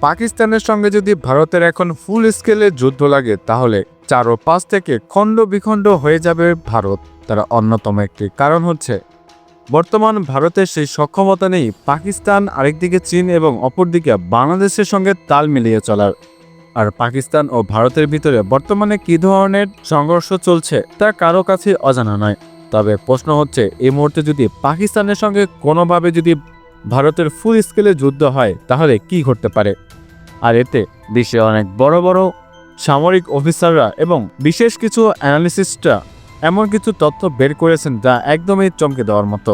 পাকিস্তানের সঙ্গে যদি ভারতের এখন ফুল স্কেলে যুদ্ধ লাগে তাহলে চারপাশ থেকে খণ্ড বিখণ্ড হয়ে যাবে ভারত। তার অন্যতম একটি কারণ হচ্ছে বর্তমান ভারতের সেই সক্ষমতা নেই পাকিস্তান, আরেকদিকে চীন এবং অপরদিকে বাংলাদেশের সঙ্গে তাল মিলিয়ে চলার। আর পাকিস্তান ও ভারতের ভিতরে বর্তমানে কী ধরনের সংঘর্ষ চলছে তা কারো কাছে অজানা নয়। তবে প্রশ্ন হচ্ছে এই মুহূর্তে যদি পাকিস্তানের সঙ্গে কোনোভাবে যদি ভারতের ফুল স্কেলে যুদ্ধ হয় তাহলে কি ঘটতে পারে। আর এতে বিশ্বের অনেক বড় বড় সামরিক অফিসাররা এবং বিশেষ কিছু অ্যানালিস্টরা এমন কিছু তথ্য বের করেছেন যা একদমই চমকে দেওয়ার মতো।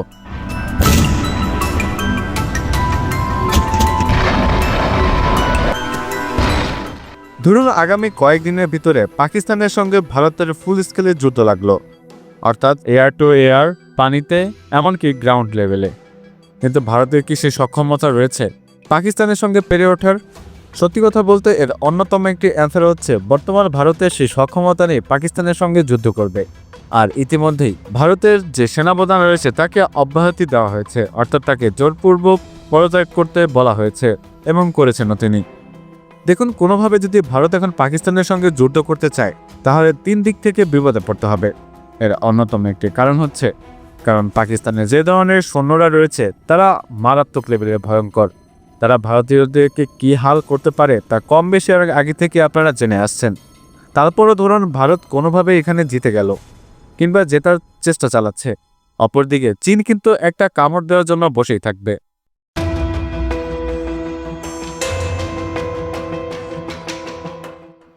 ধরুন আগামী কয়েকদিনের ভিতরে পাকিস্তানের সঙ্গে ভারতের ফুল স্কেলে যুদ্ধ লাগলো, অর্থাৎ এয়ার টু এয়ার, পানিতে, এমনকি গ্রাউন্ড লেভেলে। কিন্তু ভারতের কি সেই সক্ষমতা রয়েছে পাকিস্তানের সঙ্গে পেরে ওঠার? সত্যি কথা বলতে এর অন্যতম একটি অ্যান্সার হচ্ছে বর্তমান ভারতের সেই সক্ষমতা নেই পাকিস্তানের সঙ্গে যুদ্ধ করবে। আর ইতিমধ্যেই ভারতের যে সেনাপ্রধান রয়েছে তাকে অব্যাহতি দেওয়া হয়েছে, অর্থাৎ তাকে জোরপূর্বক পদত্যাগ করতে বলা হয়েছে এবং করেছেন তিনি। দেখুন, কোনোভাবে যদি ভারত এখন পাকিস্তানের সঙ্গে যুদ্ধ করতে চায় তাহলে 3 দিক থেকে বিপদে পড়তে হবে। এর অন্যতম একটি কারণ হচ্ছে কারণ পাকিস্তানের যে ধরনের সৈন্যরা রয়েছে তারা মারাত্মক লেভেলের ভয়ঙ্কর। তারা ভারতীয়দেরকে কী হাল করতে পারে তা কম বেশি আগে থেকে আপনারা জেনে আসছেন। তারপরও ধরুন ভারত কোনোভাবে এখানে জিতে গেল কিংবা জেতার চেষ্টা চালাচ্ছে, অপরদিকে চীন কিন্তু একটা কামড় দেওয়ার জন্য বসেই থাকবে।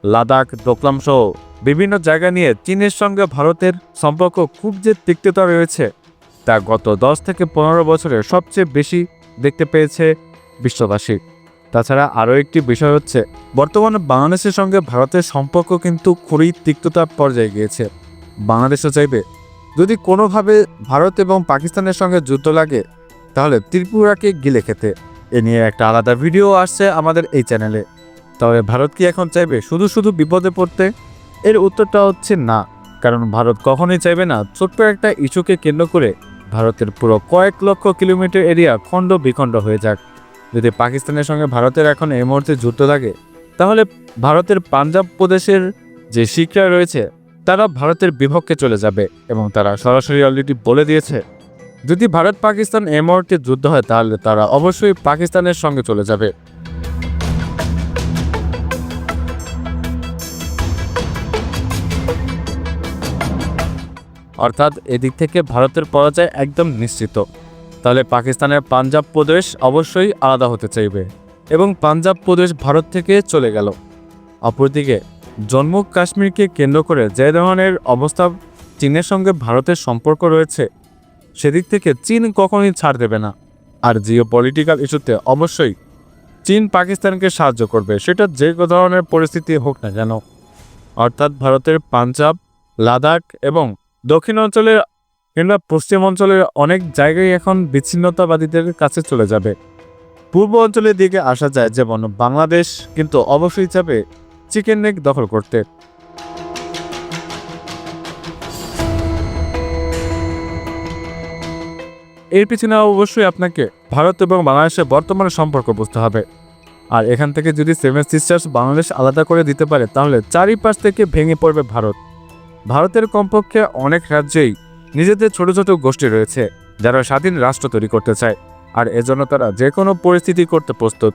লাদাখ, ডোকলাম সহ বিভিন্ন জায়গা নিয়ে চীনের সঙ্গে ভারতের সম্পর্ক খুব যে তিক্ততা রয়েছে তা গত 10 থেকে 15 বছরে সবচেয়ে বেশি দেখতে পেয়েছে বিশ্ববাসী। তাছাড়া আরও একটি বিষয় হচ্ছে বর্তমানে বাংলাদেশের সঙ্গে ভারতের সম্পর্ক কিন্তু খুবই তিক্ততার পর্যায়ে গিয়েছে। বাংলাদেশও চাইবে যদি কোনোভাবে ভারত এবং পাকিস্তানের সঙ্গে যুদ্ধ লাগে তাহলে ত্রিপুরাকে গিলে খেতে। এ নিয়ে একটা আলাদা ভিডিও আসছে আমাদের এই চ্যানেলে। তবে ভারত কি এখন চাইবে শুধু শুধু বিপদে পড়তে? এর উত্তরটা হচ্ছে না, কারণ ভারত কখনোই চাইবে না ছোট্ট একটা ইস্যুকে কেন্দ্র করে ভারতের পুরো কয়েক লক্ষ কিলোমিটার এরিয়া খণ্ড বিখণ্ড হয়ে যাক। যদি পাকিস্তানের সঙ্গে ভারতের এখন এই মুহূর্তে যুদ্ধ লাগে তাহলে ভারতের পাঞ্জাব প্রদেশের যে শিখরা রয়েছে তারা ভারতের বিপক্ষে চলে যাবে এবং তারা সরাসরি অলরেডি বলে দিয়েছে যদি ভারত পাকিস্তান এই মুহূর্তে যুদ্ধ হয় তাহলে তারা অবশ্যই পাকিস্তানের সঙ্গে চলে যাবে। অর্থাৎ এদিক থেকে ভারতের পরাজয় একদম নিশ্চিত। তাহলে পাকিস্তানের পাঞ্জাব প্রদেশ অবশ্যই আলাদা হতে চাইবে এবং পাঞ্জাব প্রদেশ ভারত থেকে চলে গেল। অপরদিকে জম্মু কাশ্মীরকে কেন্দ্র করে যে ধরনের অবস্থা চীনের সঙ্গে ভারতের সম্পর্ক রয়েছে সেদিক থেকে চীন কখনোই ছাড় দেবে না। আর জিও পলিটিক্যাল ইস্যুতে অবশ্যই চীন পাকিস্তানকে সাহায্য করবে, সেটা যে ধরনের পরিস্থিতি হোক না কেন। অর্থাৎ ভারতের পাঞ্জাব, লাদাখ এবং দক্ষিণ অঞ্চলের কিংবা পশ্চিম অঞ্চলের অনেক জায়গায় এখন বিচ্ছিন্নতাবাদীদের কাছে চলে যাবে। পূর্ব অঞ্চলের দিকে আসা যায়, যেমন বাংলাদেশ কিন্তু অবশ্যই চাবে চিকেন নেক দখল করতে। এর পিছনে অবশ্যই আপনাকে ভারত এবং বাংলাদেশের বর্তমানে সম্পর্ক বুঝতে হবে। আর এখান থেকে যদি 7 সিস্টার্স বাংলাদেশ আলাদা করে দিতে পারে তাহলে চারিপাশ থেকে ভেঙে পড়বে ভারত। ভারতের কমপক্ষে অনেক রাজ্যেই নিজেদের ছোট ছোট গোষ্ঠী রয়েছে যারা স্বাধীন রাষ্ট্র তৈরি করতে চায়, আর এজন্য তারা যে কোনো পরিস্থিতি করতে প্রস্তুত।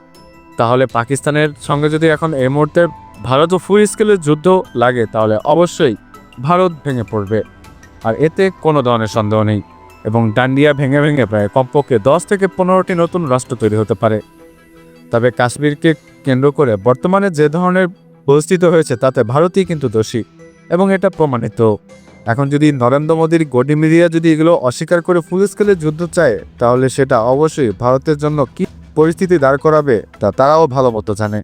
তাহলে পাকিস্তানের সঙ্গে যদি এখন এই মুহূর্তে ভারত ও ফুল স্কেলের যুদ্ধ লাগে তাহলে অবশ্যই ভারত ভেঙে পড়বে, আর এতে কোনো ধরনের সন্দেহ নেই। এবং ডান্ডিয়া ভেঙে ভেঙে প্রায় কমপক্ষে 10 থেকে 15টি নতুন রাষ্ট্র তৈরি হতে পারে। তবে কাশ্মীরকে কেন্দ্র করে বর্তমানে যে ধরনের পরিস্থিতি হয়েছে তাতে ভারতই কিন্তু দোষী এবং এটা প্রমাণিত। এখন যদি নরেন্দ্র মোদীর গডি মিডিয়া যদি এগুলো অস্বীকার করে ফুল স্কেলে যুদ্ধ চায় তাহলে সেটা অবশ্যই ভারতের জন্য কি পরিস্থিতি দাঁড় করাবে তা তারাও ভালো মতো জানে।